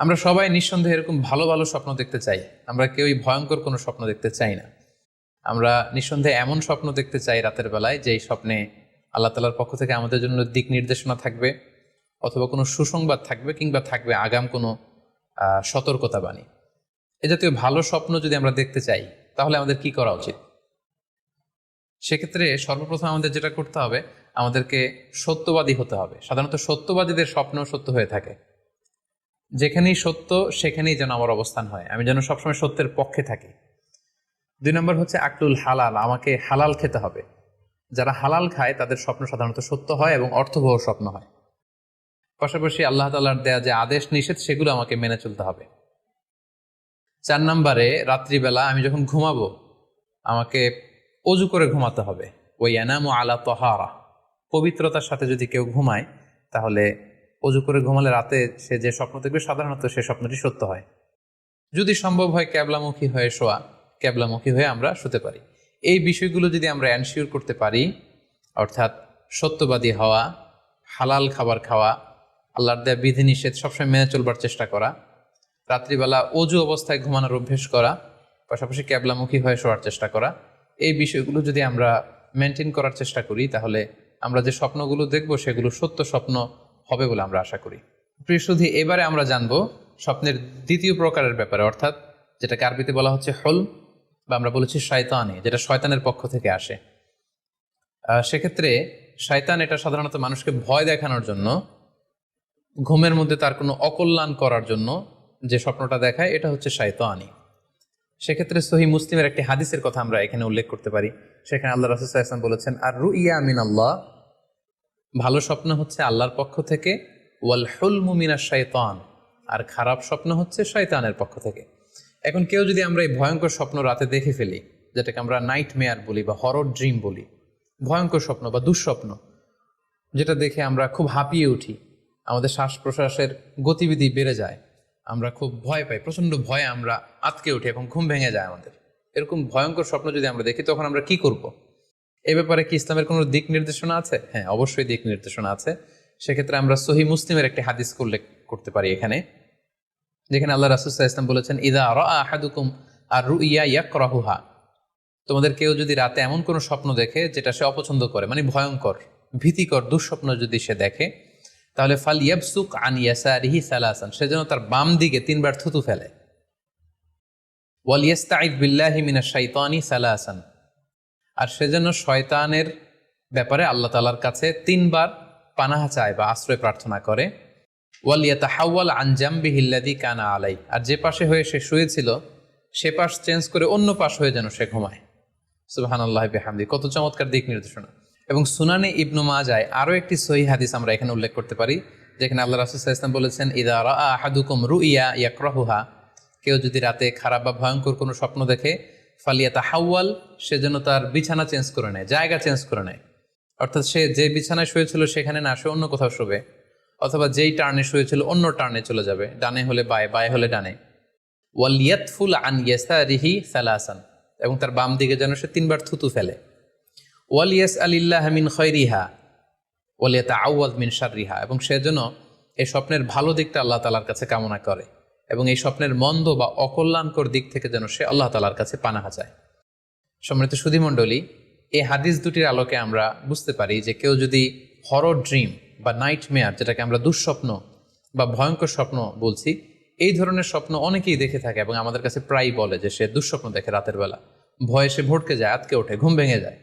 আমরা সবাই নিঃসন্দেহে এরকম ভালো ভালো স্বপ্ন দেখতে চাই। আমরা কেউই ভয়ঙ্কর কোনো স্বপ্ন দেখতে চাই না। আমরা নিঃসন্দেহে এমন স্বপ্ন দেখতে চাই রাতের বেলায় যেই স্বপ্নে আল্লাহ তাআলার পক্ষ থেকে আমাদের জন্য দিক নির্দেশনা থাকবে, অথবা কোনো সুসংবাদ থাকবে, কিংবা থাকবে আগাম কোনো সতর্কতা বাণী। এ জাতীয় ভালো স্বপ্ন যদি আমরা দেখতে চাই তাহলে আমাদের কি করা উচিত? সেক্ষেত্রে সর্বপ্রথম আমাদের যেটা করতে হবে, আমাদেরকে সত্যবাদী হতে হবে। সাধারণত সত্যবাদীদের স্বপ্ন সত্য হয়ে থাকে। যেখানেই সত্য সেখানেই যেন আমার অবস্থান হয়, আমি যেন সবসময় সত্যের পক্ষে থাকি। 2 নম্বর হচ্ছে আকলুল হালাল, আমাকে হালাল খেতে হবে। যারা হালাল খায় তাদের স্বপ্ন সাধারণত সত্য হয় এবং অর্থবহ স্বপ্ন হয়। পাশাপাশি আল্লাহ তাআলার দেয়া যে আদেশ নিষেধ সেগুলো আমাকে মেনে চলতে হবে। 4 নম্বরে রাত্রিবেলা আমি যখন ঘুমাবো আমাকে অজু করে ঘুমাতে হবে। ওই ইয়ানামু আলা তাহারা, পবিত্রতার সাথে যদি কেউ ঘুমায় তাহলে অজু করে ঘুমালে রাতে সে যে স্বপ্ন দেখবে সাধারণত সে স্বপ্নটি সত্য হয়। যদি সম্ভব হয় ক্যাবলামুখী হয়ে শোয়া, ক্যাবলামুখী হয়ে আমরা শুতে পারি। এই বিষয়গুলো যদি আমরা এনশিওর করতে পারি, অর্থাৎ সত্যবাদী হওয়া, হালাল খাবার খাওয়া, আল্লাহর দেয়া বিধিনিষেধ সবসময় মেনে চলবার চেষ্টা করা, রাত্রিবেলা অজু অবস্থায় ঘুমানোর অভ্যেস করা, পাশাপাশি ক্যাবলামুখী হয়ে শোয়ার চেষ্টা করা, এই বিষয়গুলো যদি আমরা মেনটেন করার চেষ্টা করি তাহলে আমরা যে স্বপ্নগুলো দেখব সেগুলো সত্য স্বপ্ন হবে বলে আমরা আশা করি। প্রিয় সুধী, এবারে আমরা জানবো স্বপ্নের দ্বিতীয় প্রকারের ব্যাপারে, অর্থাৎ যেটাকে আরবিতে বলা হচ্ছে হলম, বা আমরা বলেছি শয়তানি, যেটা শয়তানের পক্ষ থেকে আসে। সেক্ষেত্রে শয়তান এটা সাধারণত মানুষকে ভয় দেখানোর জন্য, ঘুমের মধ্যে তার কোনো অকল্যাণ করার জন্য যে স্বপ্নটা দেখায়, এটা হচ্ছে শয়তানি। সেক্ষেত্রে সহিহ মুসলিমের একটি হাদিসের কথা আমরা এখানে উল্লেখ করতে পারি। সেখানে আল্লাহ রাসূল সাল্লাল্লাহু আলাইহি ওয়াসাল্লাম বলেছেন, আর রুইয়া মিনাল্লাহ, ভালো স্বপ্ন হচ্ছে আল্লাহর পক্ষ থেকে, ওয়াল হুলমু মিনাশ শাইতান, আর খারাপ স্বপ্ন হচ্ছে শয়তানের পক্ষ থেকে। এখন কেউ যদি আমরা এই ভয়ঙ্কর স্বপ্ন রাতে দেখে ফেলি, যেটাকে আমরা নাইট মেয়ার বলি বা হরর ড্রিম বলি, ভয়ঙ্কর স্বপ্ন বা দুঃস্বপ্ন, যেটা দেখে আমরা খুব হাঁপিয়ে উঠি, আমাদের শ্বাস প্রশ্বাসের গতিবিধি বেড়ে যায়, আমরা খুব ভয় পাই, প্রচণ্ড ভয়ে আমরা আতকে উঠি এবং ঘুম ভেঙে যায় আমাদের, এরকম ভয়ঙ্কর স্বপ্ন যদি আমরা দেখি তখন আমরা কি করব? এ ব্যাপারে কি ইসলামের কোনো দিক নির্দেশনা আছে? হ্যাঁ, অবশ্যই দিক নির্দেশনা আছে। সেক্ষেত্রে আমরা সহিহ মুসলিমের একটি হাদিস উল্লেখ করতে পারি এখানে, যেখানে আল্লাহ রাসূল সাল্লাল্লাহু আলাইহি ওয়াসাল্লাম বলেছেন, ইযা রাআ আহাদুকুম আর রুইয়া ইয়াকরাহুহা, তোমাদের কেউ যদি রাতে এমন কোনো স্বপ্ন দেখে যেটা সে অপছন্দ করে, মানে ভয়ঙ্কর ভীতিকর দুঃস্বপ্ন যদি সে দেখে, তাহলে ফাল ইয়াবসুক আন ইয়াসারিহি সালাসান, সে যেন তার বাম দিকে 3 বার থুতু ফেলে। ওয়াল ইস্তাঈদ বিল্লাহি মিনাশ শাইতানি সালাসান, আর সে যেন শয়তানের ব্যাপারে আল্লাহ তাআলার কাছে 3 বার পানাহা চায় বা আশ্রয় প্রার্থনা করে। ওয়াল ইয়াতাহাওয়াল আন জামবিহি আল্লাযী কানা আলাই, আর যে পাশে হয়ে সে শুয়েছিল সে পাশ চেঞ্জ করে অন্য পাশ হয়ে যেন সে ঘুমায়। সুবহানাল্লাহি বিহামদি, কত চমৎকার দিক নির্দেশনা। এবং সুনানে ইবনু মাজায় আরও একটি সহিহ হাদিস আমরা এখানে উল্লেখ করতে পারি, যেখানে আল্লাহ রাসূল সাল্লাল্লাহু আলাইহি ওয়াসাল্লাম বলেছেন, ইযা রাআ আহাদুকুম রুইয়া ইয়াকরাহুহা, কেউ যদি রাতে খারাপ বা ভয়ঙ্কর কোনো স্বপ্ন দেখে, ফালিয়াতাহাওয়াল, সে যেন তার বিছানা চেঞ্জ করে নেয়, জায়গা চেঞ্জ করে নেয়। অর্থাৎ সে যে বিছানায় শুয়েছিল সেখানে না শুয়ে অন্য কোথাও শোবে, অথবা যেই টার্নে শুয়েছিল অন্য টার্নে চলে যাবে, ডানে হলে বায়ে, বায়ে হলে ডানে। ওয়াল ইয়াতফুল আন ইয়াসারিহি সালাসান, এবং তার বাম দিকে যেন সে 3 বার থুতু ফেলে। ওয়াল ইয়াসআলিল্লাহ মিন খায়রিহা ওয়াল ইয়াতাআওয়ায মিন শাররিহা, এবং সে যেন এই স্বপ্নের ভালো দিকটা আল্লাহ তাআলার কাছে কামনা করে, এবং এই স্বপ্নের মন্দ বা অকল্যাণকর দিক থেকে যেন সে আল্লাহ তাআলার কাছে পানাহা চায়। সম্মানিত সুধীমণ্ডলী, এই হাদিস দুটির আলোকে আমরা বুঝতে পারি যে কেউ যদি হরর ড্রিম বা নাইট মেয়ার, যেটাকে আমরা দুঃস্বপ্ন বা ভয়ঙ্কর স্বপ্ন বলছি, এই ধরনের স্বপ্ন অনেকেই দেখে থাকে এবং আমাদের কাছে প্রায়ই বলে যে সে দুঃস্বপ্ন দেখে রাতের বেলা, ভয়ে সে ভড়কে যায়, আতকে ওঠে, ঘুম ভেঙে যায়।